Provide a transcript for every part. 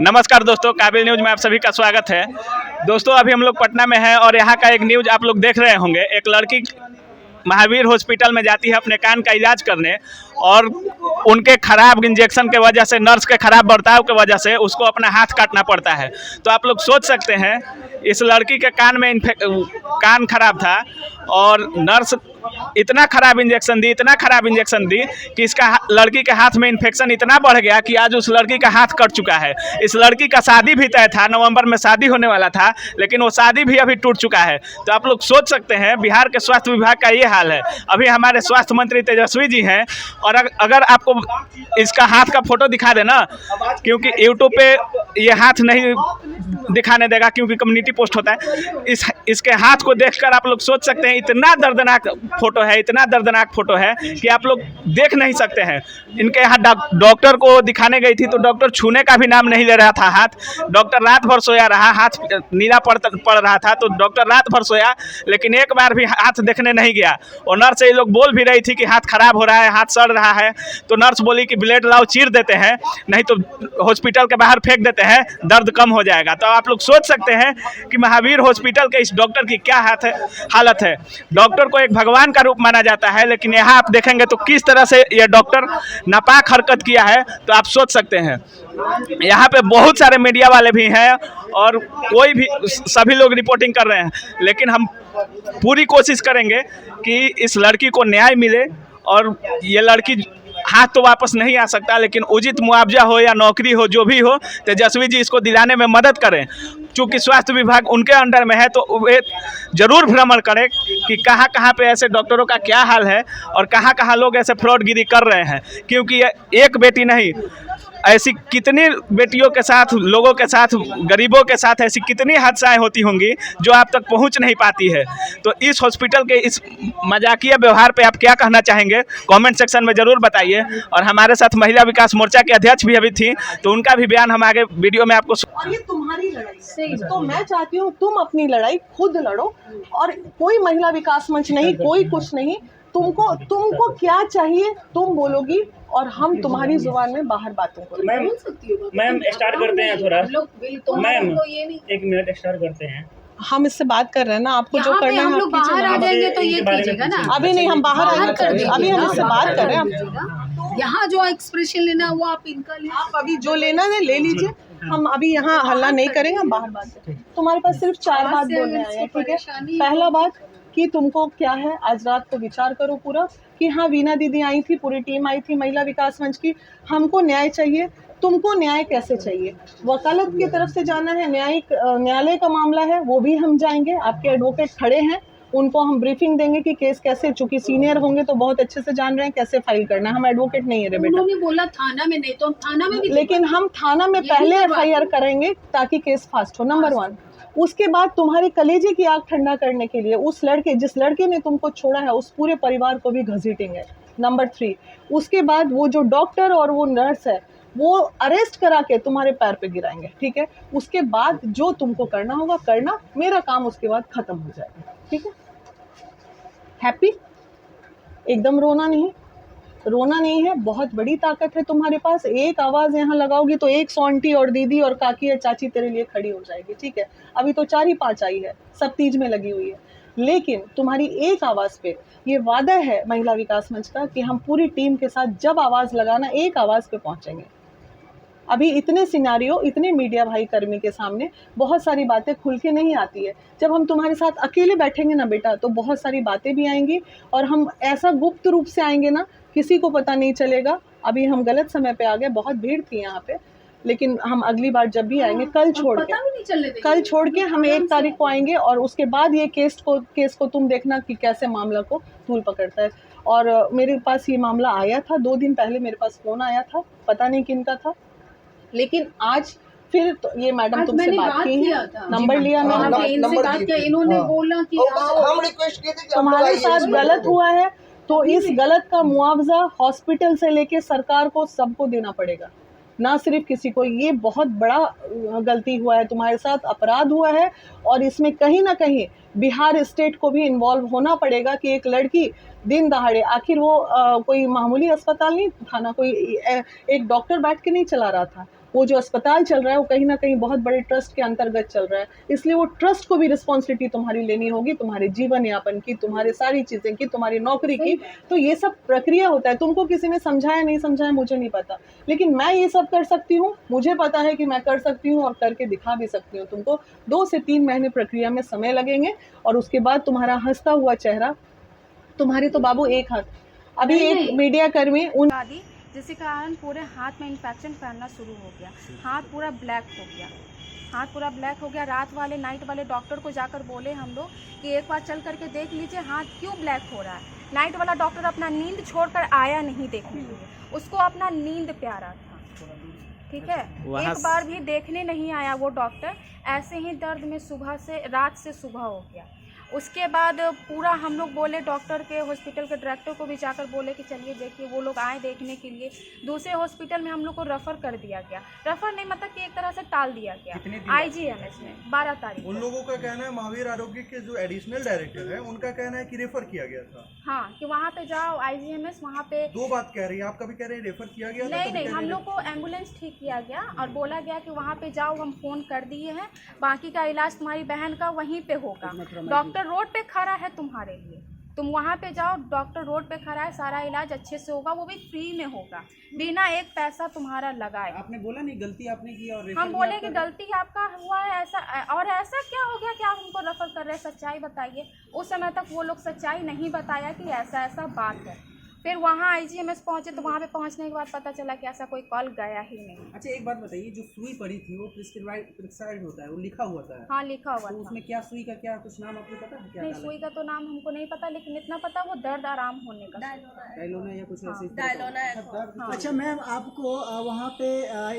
नमस्कार दोस्तों, काबिल न्यूज में आप सभी का स्वागत है। दोस्तों अभी हम लोग पटना में हैं और यहाँ का एक न्यूज आप लोग देख रहे होंगे। एक लड़की महावीर हॉस्पिटल में जाती है अपने कान का इलाज करने और उनके खराब इंजेक्शन के वजह से, नर्स के खराब बर्ताव के वजह से उसको अपना हाथ काटना पड़ता है। तो आप लोग सोच सकते हैं इस लड़की के कान में कान खराब था और नर्स इतना खराब इंजेक्शन दी कि इसका लड़की के हाथ में इन्फेक्शन इतना बढ़ गया कि आज उस लड़की का हाथ कट चुका है। इस लड़की का शादी भी तय था, नवंबर में शादी होने वाला था, लेकिन वो शादी भी अभी टूट चुका है। तो आप लोग सोच सकते हैं बिहार के स्वास्थ्य विभाग का ये हाल है। अभी हमारे स्वास्थ्य मंत्री तेजस्वी जी हैं और अगर आपको इसका हाथ का फोटो दिखा देना, क्योंकि यूट्यूब पे ये हाथ नहीं दिखाने देगा क्योंकि कम्युनिटी पोस्ट होता है। इसके हाथ को देखकर आप लोग सोच सकते हैं इतना दर्दनाक फोटो है कि आप लोग देख नहीं सकते हैं। इनके यहाँ डॉक्टर को दिखाने गई थी तो डॉक्टर छूने का भी नाम नहीं ले रहा था हाथ। डॉक्टर रात भर सोया रहा, हाथ नीला पड़ रहा था तो डॉक्टर रात भर सोया, लेकिन एक बार भी हाथ देखने नहीं गया। और नर्स ये लोग बोल भी रही थी कि हाथ खराब हो रहा है, हाथ सड़ रहा है, तो नर्स बोली कि ब्लेड लाओ, चीर देते हैं, नहीं तो हॉस्पिटल के बाहर फेंक देते हैं, दर्द कम हो जाएगा। तो आप लोग सोच सकते हैं कि महावीर हॉस्पिटल के इस डॉक्टर की क्या हालत है। डॉक्टर को एक भगवान का रूप माना जाता है, लेकिन यहाँ आप देखेंगे तो किस तरह से ये डॉक्टर नापाक हरकत किया है, तो आप सोच सकते हैं। यहाँ पे बहुत सारे मीडिया वाले भी हैं और सभी लोग रिपोर्टिंग कर रहे हैं, लेकिन हम पूरी कोशिश करेंगे कि इस लड़की को न्याय मिले और ये लड़की हाथ तो वापस नहीं आ सकता, लेकिन उचित मुआवजा हो या नौकरी हो, जो भी हो, तेजस्वी जी इसको दिलाने में मदद करें। चूँकि स्वास्थ्य विभाग उनके अंडर में है तो वे जरूर भ्रमण करें कि कहाँ कहाँ पे ऐसे डॉक्टरों का क्या हाल है और कहाँ कहाँ लोग ऐसे फ्रॉडगिरी कर रहे हैं। क्योंकि एक बेटी नहीं, ऐसी कितनी बेटियों के साथ, लोगों के साथ, गरीबों के साथ ऐसी कितनी हादसाएं होती होंगी जो आप तक पहुंच नहीं पाती है। तो इस हॉस्पिटल के इस मजाकिया व्यवहार पे आप क्या कहना चाहेंगे, कमेंट सेक्शन में ज़रूर बताइए। और हमारे साथ महिला विकास मोर्चा के अध्यक्ष भी अभी थी, तो उनका भी बयान हम आगे वीडियो में आपको। और ये तुम्हारी लड़ाई, तो मैं चाहती हूँ तुम अपनी लड़ाई खुद लड़ो और कोई महिला विकास मंच नहीं, कोई कुछ नहीं। तुमको क्या चाहिए तुम बोलोगी और हम तुम्हारी जुबान में बाहर बातों को। मैम स्टार्ट करते हैं थोड़ा। मैम एक मिनट स्टार्ट करते हैं। हम इससे बात कर रहे हैं ना, आपको जो करना है हम लोग बाहर आ जाएंगे तो ये कीजिएगा ना। अभी नहीं, हम बाहर आएंगे, अभी हम इससे बात कर रहे हैं। यहाँ जो एक्सप्रेशन लेना वो आप इनका ले, आप अभी जो लेना है ले लीजिए। हम अभी यहाँ हल्ला नहीं करेंगे, हम बाहर बात करेंगे। तुम्हारे पास सिर्फ 4 बात बोलने आए हैं, ठीक है। पहला बात कि तुमको क्या है, आज रात को विचार करो पूरा कि हाँ वीना दीदी आई थी, पूरी टीम आई थी महिला विकास मंच की, हमको न्याय चाहिए। तुमको न्याय कैसे चाहिए? वकालत की तरफ से जाना है, न्यायालय का मामला है, वो भी हम जाएंगे। आपके एडवोकेट खड़े हैं, उनको हम ब्रीफिंग देंगे कि केस कैसे, चूंकि सीनियर होंगे तो बहुत अच्छे से जान रहे हैं कैसे फाइल करना है। हम एडवोकेट नहीं है रे बेटा। उन्होंने बोला थाना में, नहीं तो हम थाना में भी, लेकिन हम थाना में पहले FIR करेंगे ताकि केस फास्ट हो, नंबर 1। उसके बाद तुम्हारे कलेजे की आग ठंडा करने के लिए जिस लड़के ने तुमको छोड़ा है उस पूरे परिवार को भी घसीटेंगे, नंबर 3। उसके बाद वो जो डॉक्टर और वो नर्स है वो अरेस्ट करा के तुम्हारे पैर पे गिराएंगे, ठीक है। उसके बाद जो तुमको करना होगा करना, मेरा काम उसके बाद खत्म हो जाएगा, ठीक है। हैप्पी? एकदम रोना नहीं है। बहुत बड़ी ताकत है तुम्हारे पास। एक आवाज़ यहाँ लगाओगी तो 100 आंटी और दीदी और काकी और चाची तेरे लिए खड़ी हो जाएगी, ठीक है। अभी तो 4 ही 5 आई है, सब तीज में लगी हुई है, लेकिन तुम्हारी एक आवाज़ पे ये वादा है महिला विकास मंच का कि हम पूरी टीम के साथ जब आवाज़ लगाना, एक आवाज़ पे पहुँचेंगे। अभी इतने सिनारियो, इतने मीडिया भाई कर्मी के सामने बहुत सारी बातें खुल के नहीं आती है। जब हम तुम्हारे साथ अकेले बैठेंगे ना बेटा, तो बहुत सारी बातें भी आएंगी और हम ऐसा गुप्त रूप से आएंगे ना, किसी को पता नहीं चलेगा। अभी हम गलत समय पे आ गए, बहुत भीड़ थी यहाँ पे, लेकिन हम अगली बार जब भी आएंगे, कल छोड़ के हम 1 तारीख को आएंगे और उसके बाद ये केस को तुम देखना कि कैसे मामला को धूल पकड़ता है। और मेरे पास ये मामला आया था 2 दिन पहले, मेरे पास फ़ोन आया था, पता नहीं किन का था, लेकिन आज फिर तो ये मैडम तुमसे बात की है, नंबर लिया मैंने, इन्होंने बोला कि हम रिक्वेस्ट किए थे कि तुम्हारे साथ गलत हुआ है तो इस गलत का मुआवजा हॉस्पिटल से लेके सरकार को सबको देना पड़ेगा। ना सिर्फ किसी को। ये बहुत बड़ा गलती हुआ है तुम्हारे साथ, अपराध हुआ है, और इसमें कहीं ना कहीं बिहार स्टेट को भी इन्वॉल्व होना पड़ेगा कि एक लड़की दिन दहाड़े, आखिर वो कोई मामूली अस्पताल नहीं था ना, कोई एक डॉक्टर बैठ के नहीं चला रहा था। वो जो अस्पताल चल रहा है वो कहीं ना कहीं बहुत बड़े ट्रस्ट के अंतर्गत चल रहा है, इसलिए वो ट्रस्ट को भी रिस्पॉन्सिबिलिटी तुम्हारी लेनी होगी, तुम्हारे जीवन यापन की, तुम्हारी सारी चीज़ें की, तुम्हारी नौकरी की। तो ये सब प्रक्रिया होता है। तुमको किसी ने समझाया नहीं समझाया मुझे नहीं पता, लेकिन मैं ये सब कर सकती हूँ, मुझे पता है कि मैं कर सकती हूँ और करके दिखा भी सकती हूँ। तुमको 2 से 3 महीने प्रक्रिया में समय लगेंगे, और उसके बाद तुम्हारा हंसता हुआ चेहरा, तुम्हारी तो बाबू एक हाथ, अभी एक मीडिया कर्मी उन आदि जिसके कारण पूरे हाथ में इन्फेक्शन फैलना शुरू हो गया, हाथ पूरा ब्लैक हो गया, हाथ पूरा ब्लैक हो गया। रात वाले नाइट वाले डॉक्टर को जाकर बोले हम लोग कि एक बार चल करके देख लीजिए हाथ क्यों ब्लैक हो रहा है। नाइट वाला डॉक्टर अपना नींद छोड़कर आया नहीं देखने के लिए, उसको अपना नींद प्यारा था, ठीक है। एक बार भी देखने नहीं आया वो डॉक्टर, ऐसे ही दर्द में सुबह से रात से सुबह हो गया। उसके बाद पूरा हम लोग बोले डॉक्टर के हॉस्पिटल के डायरेक्टर को भी जाकर बोले कि चलिए देखिए, वो लोग आए देखने के लिए। दूसरे हॉस्पिटल में हम लोग को रेफ़र कर दिया गया, रेफ़र नहीं मतलब कि एक तरह से टाल दिया गया IGMS में 12 तारीख। उन लोगों का कहना है, महावीर आरोग्य के जो एडिशनल डायरेक्टर है उनका कहना है कि रेफर किया गया था। हाँ, कि वहाँ पे जाओ IGMS, वहाँ पे 2 बात कह रही है, आप कभी कह रहे हैं रेफर किया गया था, नहीं, हम लोग को एम्बुलेंस ठीक किया गया और बोला गया कि वहाँ पे जाओ, हम फ़ोन कर दिए हैं, बाकी का इलाज तुम्हारी बहन का वहीं पे होगा। डॉक्टर रोड पे खड़ा है तुम्हारे लिए, तुम वहाँ पे जाओ, डॉक्टर रोड पे खड़ा है, सारा इलाज अच्छे से होगा, वो भी फ्री में होगा, बिना एक पैसा तुम्हारा लगाए। आपने बोला नहीं गलती आपने की और हम बोले कि गलती आपका हुआ है ऐसा, और ऐसा क्या हो गया कि आप हमको रेफर कर रहे हैं, सच्चाई बताइए। उस समय तक वो लोग सच्चाई नहीं बताया कि ऐसा ऐसा बात है। फिर वहाँ IGMS पहुँचे तो वहाँ पे पहुँचने के बाद पता चला कि ऐसा कोई कॉल गया ही नहीं। अच्छा एक बात बताइए, जो सुई पड़ी थी वो प्रिस्क्राइब होता है, वो लिखा हुआ था? हाँ, लिखा हुआ तो था। उसमें क्या सुई का क्या कुछ नाम आपको पता है? क्या नहीं, सुई का तो नाम हमको नहीं पता, लेकिन इतना पता वो दर्द आराम होने का, डायलोना या कुछ ऐसे? हाँ। अच्छा मैम, आपको वहाँ पे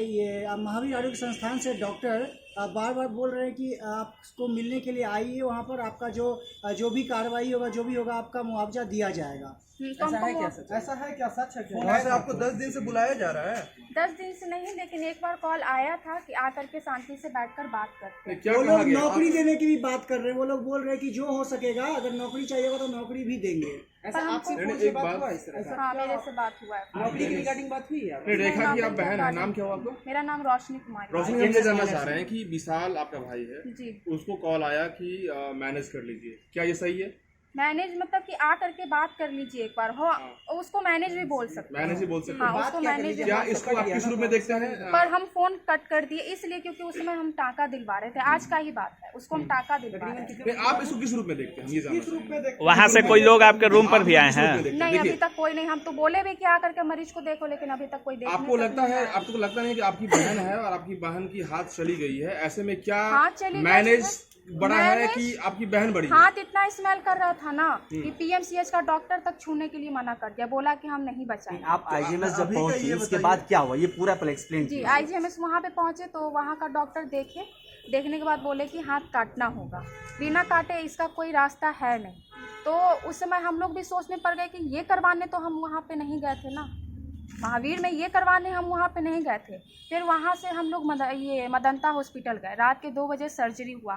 ये महावीर आरोग्य संस्थान से डॉक्टर बार बार बोल रहे हैं कि आपको मिलने के लिए आइए, वहाँ पर आपका जो भी कार्रवाई होगा, जो भी होगा, आपका मुआवजा दिया जाएगा। ऐसा है क्या? सच ऐसा है क्या? सच है क्या? वहाँ से आपको 10 दिन से बुलाया जा रहा है? 10 दिन से नहीं, लेकिन एक बार कॉल आया था कि आकर के शांति से बैठकर बात करते। वो लोग नौकरी देने की भी बात कर रहे हैं, वो लोग बोल रहे हैं कि जो हो सकेगा, अगर नौकरी चाहिएगा तो नौकरी भी देंगे। ऐसा आपसे फोन से बात हुआ इस तरह का? हाँ, मेरे से बात हुआ है। नौकरी की रिगार्डिंग बात हुई है? आपने देखा कि आप बहन है, नाम क्या हुआ आपका? मेरा नाम रोशनी कुमारी। रोशनी, हम ये जानना चाह रहे हैं कि विशाल आपका भाई है जी, उसको कॉल आया कि मैनेज कर लीजिए, क्या ये सही है? मैनेज मतलब कि आ करके बात कर लीजिए एक बार, हो उसको मैनेज भी बोल सकते हैं। मैनेज ही बोल सकते हाँ, हैं। उसको मैनेज भी क्या बोल इसको आप किस रूप में देखते हैं? पर हम फोन कट कर दिए इसलिए क्योंकि उस समय हम टाका दिलवा रहे थे, आज का ही बात है, उसको हम टाका दिलवा रहे थे। नहीं, आप इसको किस रूप में देखते हैं, हम ये जानना चाहते हैं। वहाँ से कोई लोग आपके रूम पर भी आए हैं? नहीं, अभी तक कोई नहीं। हम तो बोले भी कि आकर के मरीज को देखो, लेकिन अभी तक कोई देखने आपको लगता है, आपको लगता नहीं कि आपकी बहन है और आपकी बहन की हाथ चली गई है, ऐसे में क्या हाथ चली गई मैनेज बड़ा है कि आपकी बहन बड़ी है? हाथ इतना स्मेल कर रहा था ना कि PMCH का डॉक्टर तक छूने के लिए मना कर दिया, बोला कि हम नहीं बचाएंगे। आप IGMS जब पहुंचे उसके बाद क्या हुआ, ये पूरा पहले एक्सप्लेन जी, कीजिए। IGMS वहाँ पे पहुँचे तो वहाँ का डॉक्टर देखने के बाद बोले कि हाथ काटना होगा, बिना काटे इसका कोई रास्ता है नहीं। तो उस समय हम लोग भी सोचने पड़ गए कि ये करवाने तो हम वहाँ पे नहीं गए थे ना, महावीर में ये करवाने हम वहाँ पे नहीं गए थे। फिर वहाँ से हम लोग मदनता हॉस्पिटल गए, रात के 2 बजे सर्जरी हुआ,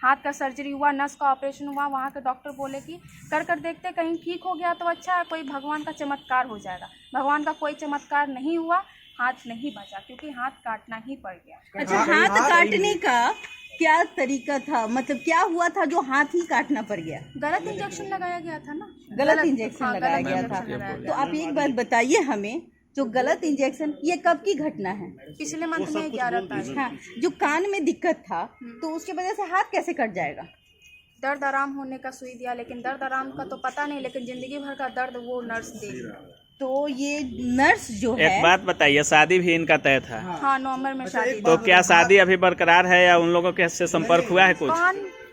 हाथ का सर्जरी हुआ, नस का ऑपरेशन हुआ। वहाँ के डॉक्टर बोले कि कर देखते, कहीं ठीक हो गया तो अच्छा है, कोई भगवान का चमत्कार हो जाएगा। भगवान का कोई चमत्कार नहीं हुआ, हाथ नहीं बचा क्योंकि हाथ काटना ही पड़ गया। अच्छा, हाथ काटने का क्या तरीका था, मतलब क्या हुआ था जो हाथ ही काटना पड़ गया? गलत इंजेक्शन लगाया गया था ना, गलत इंजेक्शन लगाया गया था। तो आप एक बात बताइए हमें, जो गलत इंजेक्शन, ये कब की घटना है? पिछले मंथ में 11 तारीख। हाँ, जो कान में दिक्कत था तो उसके वजह से हाथ कैसे कट जाएगा? दर्द आराम होने का सुई दिया, लेकिन दर्द आराम का तो पता नहीं, लेकिन जिंदगी भर का दर्द वो नर्स देगी। तो ये नर्स जो है, एक बात बताइए, शादी भी इनका तय था? हाँ, नवंबर में शादी। तो क्या शादी अभी बरकरार है या उन लोगों के से संपर्क हुआ है कुछ?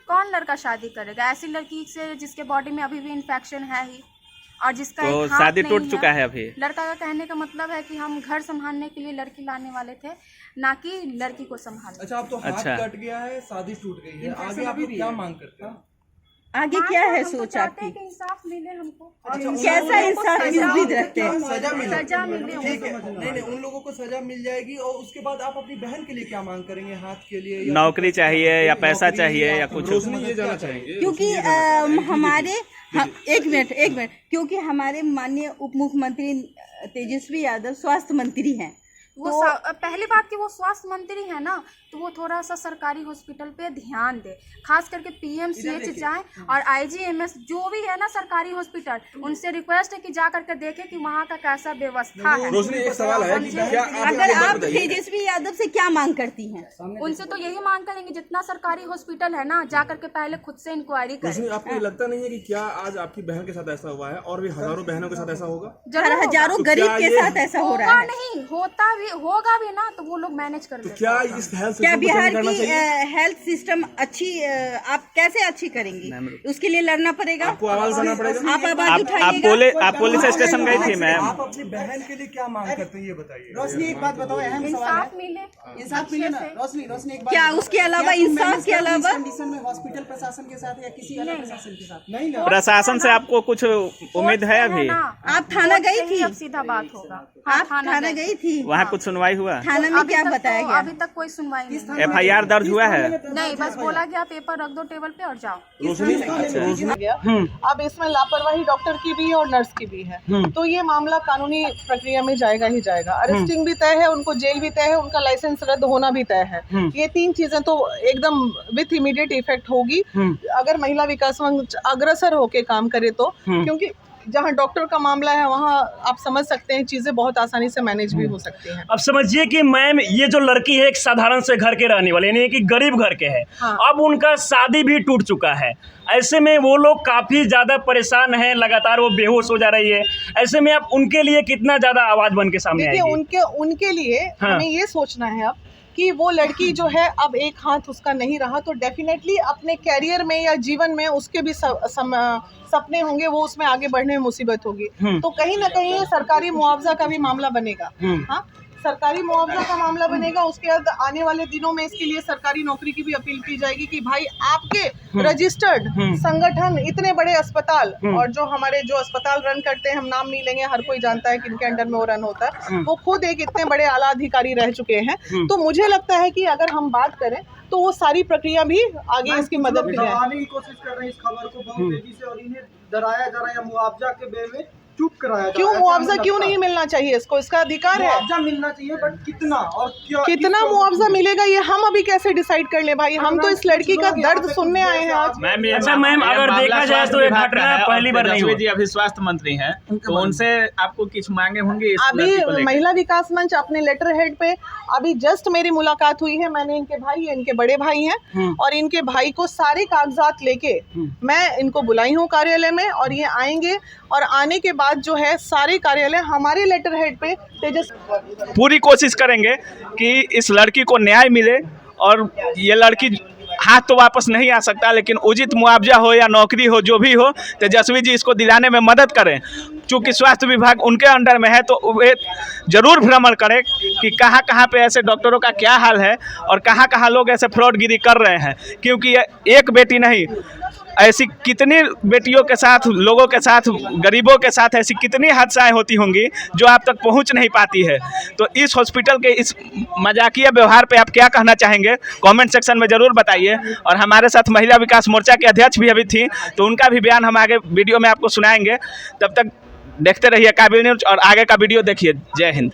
कौन लड़का शादी करेगा ऐसी लड़की से जिसके बॉडी में अभी भी इन्फेक्शन है ही, और जिसका तो शादी टूट चुका है अभी? लड़का का कहने का मतलब है कि हम घर संभालने के लिए लड़की लाने वाले थे, ना कि लड़की को संभालने। अच्छा, अब तो हाथ कट गया है, शादी टूट गई है, आगे आप क्या मांग करते हैं? आगे क्या है सोच आपकी? इंसाफ मिले हमको। कैसा इंसाफ की उम्मीद रखते हैं? सजा मिले, सजा मिले ठीक है। नहीं, उन लोगों को सजा मिल जाएगी और उसके बाद आप अपनी बहन के लिए क्या मांग करेंगे? हाथ के लिए या नौकरी चाहिए या पैसा चाहिए या कुछ? रोशनी ये जानना चाहेंगे क्योंकि एक मिनट क्योंकि हमारे माननीय उप मुख्यमंत्री तेजस्वी यादव स्वास्थ्य मंत्री हैं। वो पहली बात कि वो स्वास्थ्य मंत्री है ना, तो वो थोड़ा सा सरकारी हॉस्पिटल पे ध्यान दे, खास करके पीएमसीएच जाए और आईजीएमएस जो भी है ना सरकारी हॉस्पिटल, उनसे रिक्वेस्ट है कि जा करके देखें कि वहाँ का कैसा व्यवस्था है। रोशनी एक सवाल है कि क्या अगर आप तेजस्वी यादव से क्या मांग करती हैं? उनसे तो यही मांग करेंगे जितना सरकारी हॉस्पिटल है ना, जा करके पहले खुद से इंक्वायरी रोशनी, करें। आपको ये लगता नहीं है कि क्या आज आपकी बहन के साथ ऐसा हुआ है और भी हजारों बहनों के साथ ऐसा होगा? हजारों तो गरीब क्या के ये साथ ऐसा हो रहा है? नहीं होता भी होगा भी ना, तो वो लोग मैनेज कर तो लेते क्या इस हेल्थ क्या सिस्टम को बिहार चेंज करना की चाहिए? हेल्थ सिस्टम अच्छी आप कैसे अच्छी करेंगी? उसके लिए लड़ना पड़ेगा, आपको आवाज उठाना पड़ेगा। आप आवाज उठाइएगा। आप पुलिस स्टेशन गई थी मैम? आप अपनी बहन के लिए क्या मांग करते हैं ये बताइए। रोशनी एक बात बताओ, अहम सवाल इंसाफ है। मिले, इंसाफ मिले ना रोशनी एक बात क्या बताओ। उसके अलावा क्या तुम इंसाफ मैनेज के करोगी इस अलावा कंडीशन में हॉस्पिटल प्रशासन के साथ या किसी अलग प्रशासन के साथ? नहीं ना। प्रशासन से आपको कुछ उम्मीद है अभी? आप थाना गई थी? अब सीधा बात होगा। आप थाना गई थी? वहाँ कुछ सुनवाई हुआ? थाना में क्या बताया गया? अभी तक कोई सुनवाई नहीं। FIR दर्ज हुआ है? नहीं, बस बोला गया पेपर रख दो टेबल पे और जाओ। अब इसमें लापरवाही डॉक्टर की भी है और नर्स की भी है, तो ये मामला कानूनी प्रक्रिया में जाएगा ही जाएगा। अरेस्टिंग भी तय है, उनको जेल भी तय है, उनका लाइसेंस रद्द होना भी तय है। ये 3 चीजें तो एकदम विथ इमीडिएट इफेक्ट होगी अगर महिला विकास मंच अग्रसर होके काम करे तो, क्योंकि जहाँ डॉक्टर का मामला है वहाँ आप समझ सकते हैं चीजें बहुत आसानी से मैनेज भी हो सकती हैं। अब समझिए कि मैम ये जो लड़की है एक साधारण से घर के रहने वाले, यानी कि गरीब घर के है। हाँ। अब उनका शादी भी टूट चुका है। ऐसे में वो लोग काफ़ी ज़्यादा परेशान हैं, लगातार वो बेहोश हो जा रही है। ऐसे में आप उनके लिए कितना ज़्यादा आवाज़ बन के सामने देखिए, आएगी? उनके लिए हाँ। हमें ये सोचना है अब कि वो लड़की जो है अब एक हाथ उसका नहीं रहा, तो डेफिनेटली अपने कैरियर में या जीवन में उसके भी सपने होंगे, वो उसमें आगे बढ़ने में मुसीबत होगी। तो कहीं ना कहीं ये सरकारी मुआवजा का भी मामला बनेगा। हाँ, सरकारी मुआवजा का मामला बनेगा। उसके बाद आने वाले दिनों में इसके लिए सरकारी नौकरी की भी अपील की जाएगी कि भाई आपके रजिस्टर्ड संगठन इतने बड़े अस्पताल और जो अस्पताल रन करते हैं, हम नाम नहीं लेंगे, हर कोई जानता है किनके अंडर में वो रन होता है, वो खुद एक इतने बड़े आला अधिकारी रह चुके हैं। तो मुझे लगता है कि अगर हम बात करें तो वो सारी प्रक्रिया भी आगे इसकी मदद की जाए। की कोशिश कर रहे हैं इस खबर को बहुत तेजी से, और इन्हें डराया जा रहा है मुआवजा के बे में चुप कराया जा क्यों रहा है। मुआवजा क्यों नहीं मिलना चाहिए? इसको इसका अधिकार है। मुआवजा मिलना चाहिए, बट कितना और क्या, कितना मुआवजा मिलेगा ये हम अभी कैसे डिसाइड कर ले भाई? हम तो इस लड़की का दर्द सुनने आए हैं आज। अच्छा मैम, अगर देखा जाए तो ये घटना पहली बार नहीं हुई। जी अभी स्वास्थ्य मंत्री हैं, तो उनसे आपको कुछ मांगे होंगी इस लड़की को अभी लेकर? महिला विकास मंच अपने लेटर हेड पे अभी जस्ट मेरी मुलाकात हुई है। मैंने इनके बड़े भाई हैं और इनके भाई को सारे कागजात लेके मैं इनको बुलाई हूँ कार्यालय में, और ये आएंगे और आने के बाद जो है सारे कार्यालय हमारे लेटर हेड पे पूरी कोशिश करेंगे कि इस लड़की को न्याय मिले और ये लड़की हाथ तो वापस नहीं आ सकता, लेकिन उचित मुआवजा हो या नौकरी हो, जो भी हो, तेजस्वी जी इसको दिलाने में मदद करें। चूँकि स्वास्थ्य विभाग उनके अंडर में है, तो वे जरूर भ्रमण करें कि कहाँ कहाँ पे ऐसे डॉक्टरों का क्या हाल है और कहाँ कहाँ लोग ऐसे फ्रॉडगिरी कर रहे हैं। क्योंकि ये एक बेटी नहीं, ऐसी कितनी बेटियों के साथ, लोगों के साथ, गरीबों के साथ ऐसी कितनी हादसाएं होती होंगी जो आप तक पहुंच नहीं पाती है। तो इस हॉस्पिटल के इस मजाकिया व्यवहार पे आप क्या कहना चाहेंगे, कमेंट सेक्शन में ज़रूर बताइए। और हमारे साथ महिला विकास मोर्चा के अध्यक्ष भी अभी थी, तो उनका भी बयान हम आगे वीडियो में आपको सुनाएंगे। तब तक देखते रहिए काबिल न्यूज़ और आगे का वीडियो देखिए। जय हिंद।